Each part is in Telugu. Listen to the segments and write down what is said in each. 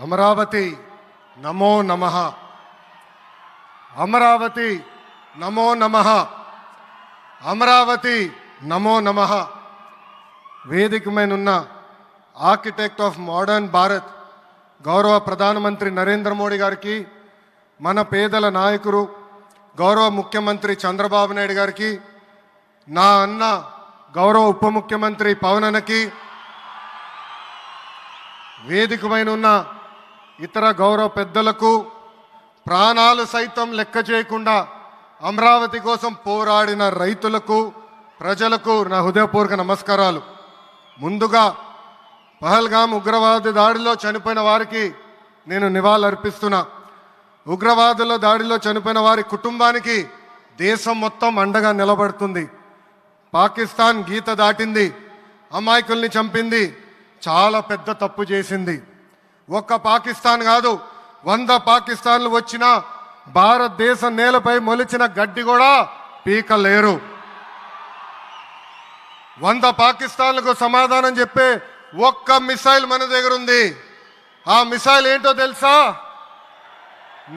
అమరావతి నమో నమః. అమరావతి నమో నమః. అమరావతి నమో నమః. వేదిక మీదున్న ఆర్కిటెక్ట్ ఆఫ్ మోడర్న్ భారత్ గౌరవ ప్రధానమంత్రి నరేంద్ర మోడీ గారికి, మన పేదల నాయకుడు గౌరవ ముఖ్యమంత్రి చంద్రబాబు నాయుడు గారికి, నా అన్న గౌరవ ఉప ముఖ్యమంత్రి పవన్ అన్నకి, వేదిక పైన ఉన్న ఇతర గౌరవ పెద్దలకు, ప్రాణాలు సైతం లెక్క చేయకుండా అమరావతి కోసం పోరాడిన రైతులకు, ప్రజలకు నా హృదయపూర్వక నమస్కారాలు. ముందుగా పహల్గామ్ ఉగ్రవాద దాడిలో చనిపోయిన వారికి నేను నివాళులర్పిస్తున్నా. ఉగ్రవాదుల దాడిలో చనిపోయిన వారి కుటుంబానికి దేశం మొత్తం అండగా నిలబడుతుంది. పాకిస్తాన్ గీత దాటింది, అమాయకుల్ని చంపింది, చాలా పెద్ద తప్పు చేసింది. ఒక్క పాకిస్తాన్ కాదు, 100 పాకిస్తాన్లు వచ్చినా భారతదేశ నేలపై మొలిచిన గడ్డి కూడా పీకలేరు. 100 పాకిస్తాన్లకు సమాధానం చెప్పే ఒక్క మిసైల్ మన దగ్గర ఉంది. ఆ మిసైల్ ఏంటో తెలుసా?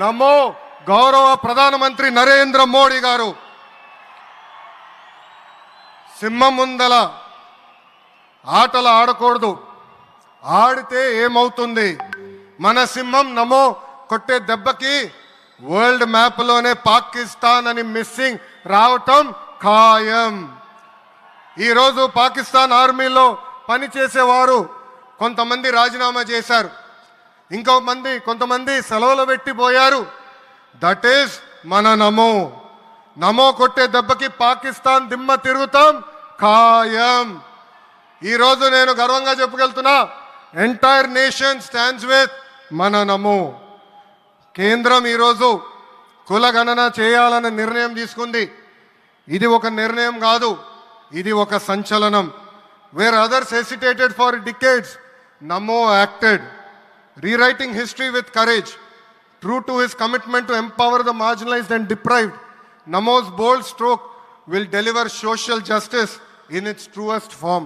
నమో గౌరవ ప్రధానమంత్రి నరేంద్ర మోడీ గారు. సింహం ముందల ఆటలు ఆడకూడదు, ఆడితే ఏమవుతుంది? మన సింహం నమో కొట్టే దెబ్బకి వరల్డ్ మ్యాప్లోనే పాకిస్తాన్ అని మిస్సింగ్ రావటం ఖాయం. ఈరోజు పాకిస్తాన్ ఆర్మీలో పనిచేసేవారు కొంతమంది రాజీనామా చేశారు, కొంతమంది సెలవులు పెట్టిపోయారు. దట్ ఈస్ మన నమో. నమో కొట్టే దెబ్బకి పాకిస్తాన్ దిమ్మ తిరుగుతాం ఖాయం. ఈరోజు నేను గర్వంగా చెప్పగలుగుతున్నా, ఎంటైర్ నేషన్ స్టాండ్స్ విత్ మన నమో. కేంద్రం ఈరోజు కులగణన చేయాలన్న నిర్ణయం తీసుకుంది. ఇది ఒక నిర్ణయం కాదు, ఇది ఒక సంచలనం. Wear others hesitated for decades, Namo acted, rewriting history with courage. True to his commitment to empower the marginalized and deprived, Namo's bold stroke will deliver social justice in its truest form.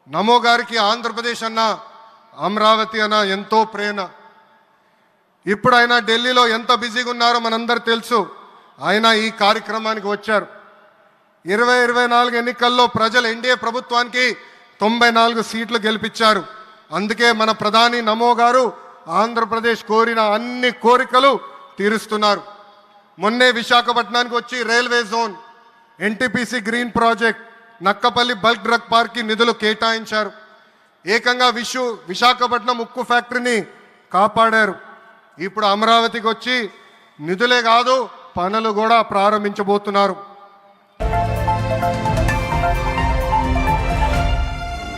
నమో గారికి ఆంధ్రప్రదేశ్ అన్న, అమరావతి అన్న ఎంతో ప్రేమ. ఇప్పుడు ఆయన ఢిల్లీలో ఎంత బిజీగా ఉన్నారో మనందరూ తెలుసు. ఆయన ఈ కార్యక్రమానికి వచ్చారు. 2024 ఎన్నికల్లో ప్రజలు ఎన్డీఏ ప్రభుత్వానికి 94 సీట్లు గెలిపించారు. అందుకే మన ప్రధాని నమో గారు ఆంధ్రప్రదేశ్ కోరిన అన్ని కోరికలు తీరుస్తున్నారు. మొన్నే విశాఖపట్నానికి వచ్చి railway zone, NTPC green project, Nakkapalli bulk drug పార్క్కి నిధులు కేటాయించారు. ఏకంగా విశాఖపట్నం ఉక్కు ఫ్యాక్టరీని కాపాడారు. ఇప్పుడు అమరావతికి వచ్చి నిధులే కాదు, పనులు కూడా ప్రారంభించబోతున్నారు.